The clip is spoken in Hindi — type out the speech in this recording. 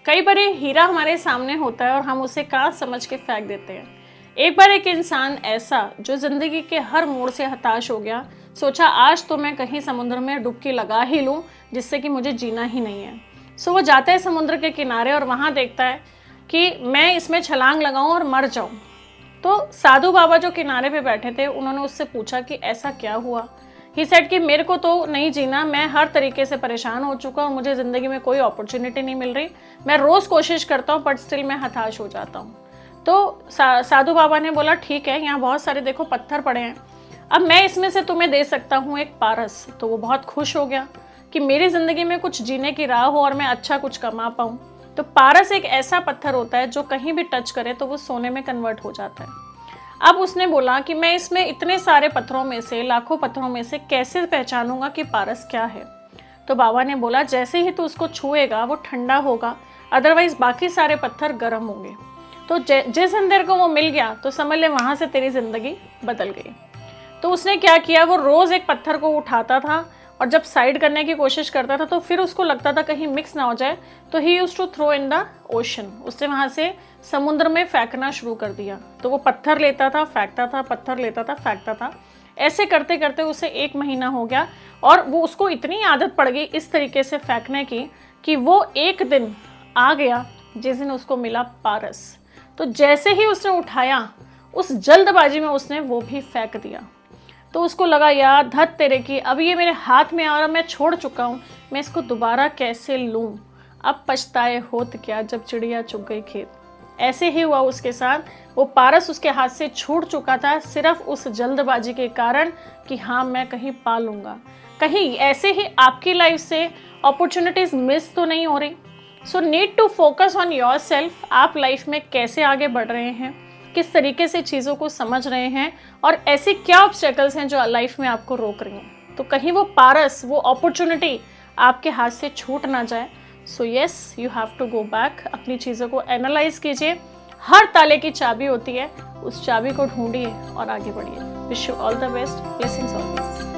कई बार ये हीरा हमारे सामने होता है और हम उसे कांच समझ के फेंक देते हैं। एक बार एक इंसान ऐसा जो जिंदगी के हर मोड़ से हताश हो गया, सोचा आज तो मैं कहीं समुद्र में डुबकी लगा ही लूं जिससे कि मुझे जीना ही नहीं है। सो वो जाता है समुद्र के किनारे और वहां देखता है कि मैं इसमें छलांग लगाऊं और मर जाऊं। तो साधु बाबा जो किनारे पे बैठे थे उन्होंने उससे पूछा कि ऐसा क्या हुआ। ही सेड कि मेरे को तो नहीं जीना, मैं हर तरीके से परेशान हो चुका हूँ, मुझे ज़िंदगी में कोई अपॉर्चुनिटी नहीं मिल रही, मैं रोज़ कोशिश करता हूँ बट स्टिल मैं हताश हो जाता हूँ। तो साधु बाबा ने बोला ठीक है, यहाँ बहुत सारे देखो पत्थर पड़े हैं, अब मैं इसमें से तुम्हें दे सकता हूँ एक पारस। तो वो बहुत खुश हो गया कि मेरी ज़िंदगी में कुछ जीने की राह हो और मैं अच्छा कुछ कमा पाऊँ। तो पारस एक ऐसा पत्थर होता है जो कहीं भी टच करे तो वो सोने में कन्वर्ट हो जाता है। अब उसने बोला कि मैं इसमें इतने सारे पत्थरों में से, लाखों पत्थरों में से कैसे पहचानूंगा कि पारस क्या है। तो बाबा ने बोला जैसे ही तू उसको छुएगा वो ठंडा होगा, अदरवाइज बाकी सारे पत्थर गर्म होंगे। तो जिस अंदर को वो मिल गया तो समझ ले वहाँ से तेरी ज़िंदगी बदल गई। तो उसने क्या किया, वो रोज़ एक पत्थर को उठाता था और जब साइड करने की कोशिश करता था तो फिर उसको लगता था कहीं मिक्स ना हो जाए, तो ही used to throw in the ocean. उसने वहाँ से समुद्र में फेंकना शुरू कर दिया। तो वो पत्थर लेता था, फेंकता था, पत्थर लेता था, फेंकता था। ऐसे करते करते उसे 1 महीना हो गया और वो उसको इतनी आदत पड़ गई इस तरीके से फेंकने की कि वो एक दिन आ गया जिस दिन उसको मिला पारस। तो जैसे ही उसने उठाया उस जल्दबाजी में उसने वो भी फेंक दिया। तो उसको लगा यार धत तेरे की, अब ये मेरे हाथ में आ रहा, मैं छोड़ चुका हूँ, मैं इसको दोबारा कैसे लूँ, अब पछताए होत क्या जब चिड़िया चुग गई खेत। ऐसे ही हुआ उसके साथ। वो पारस उसके हाथ से छूट चुका था सिर्फ उस जल्दबाजी के कारण कि हाँ मैं कहीं पा लूँगा। कहीं ऐसे ही आपकी लाइफ से अपॉर्चुनिटीज़ मिस तो नहीं हो रही। So need to focus on yourself. आप लाइफ में कैसे आगे बढ़ रहे हैं, किस तरीके से चीज़ों को समझ रहे हैं और ऐसे क्या ऑब्स्टेकल्स हैं जो लाइफ में आपको रोक रही हैं। तो कहीं वो पारस, वो अपॉर्चुनिटी आपके हाथ से छूट ना जाए। So yes, you have to go back. अपनी चीज़ों को एनालाइज कीजिए। हर ताले की चाबी होती है, उस चाबी को ढूंढिए और आगे बढ़िए। Wish you all the best. Blessings always.